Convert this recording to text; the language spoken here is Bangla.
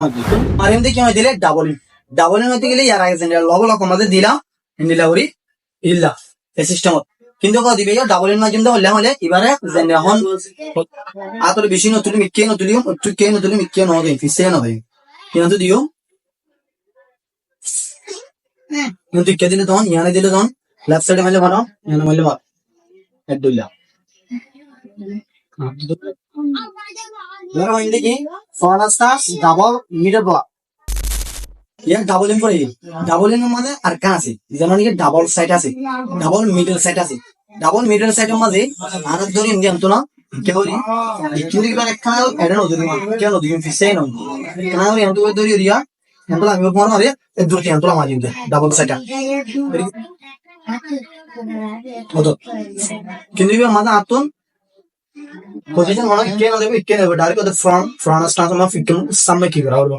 আর এমনি কি দিলে ডাবল ইন হইতে গেলে ইয়ার আগে লব লক আমাদের দিলাম নিলা করি ইল্লা এই সিস্টেমত কিন্তু কো দিবে ডাবল ইন মাধ্যম হলে হলে এবারে যেন এখন আতর বেশি নতুলি মিক্কে নতুলিও টুকে নতুলি মিক্কে ন দেই ফিসে না ভাই কিন্তু দিও কিন্তু কে দিলে তখন ইয়ানে দিলে তখন লেফট সাইডে মারলে ভালো ইয়ানে মারলে ভালো এড দিলা ধরো ইন্দি কি ফরাস্টাস ডাবল মিডল ব্লক ইয়ার ডাবল ইন করে ডাবল ইন মানে আর কান আছে যেমন কি ডাবল সাইড আছে ডাবল মিডল সাইড আছে ডাবল মিডল সাইডের মাঝে আর ধরি ইন্দি আনতো না কেবলি ইচুরি করে খাও এডা নদুরি কেন নদুরি ফিসে না কানা ওই আনতো ধরি রিয়া এন্তলা আমি ফোন মারে এ দুটি আনতলা মারি দে ডাবল সাইড ওতো কিন্তু ইবা মাঝে আতন পজিশন মানে কে না দেবে ডাইরেক্ট ফ্রন্ট স্টান্স মা ফিক্কম সামনে কি করা হলো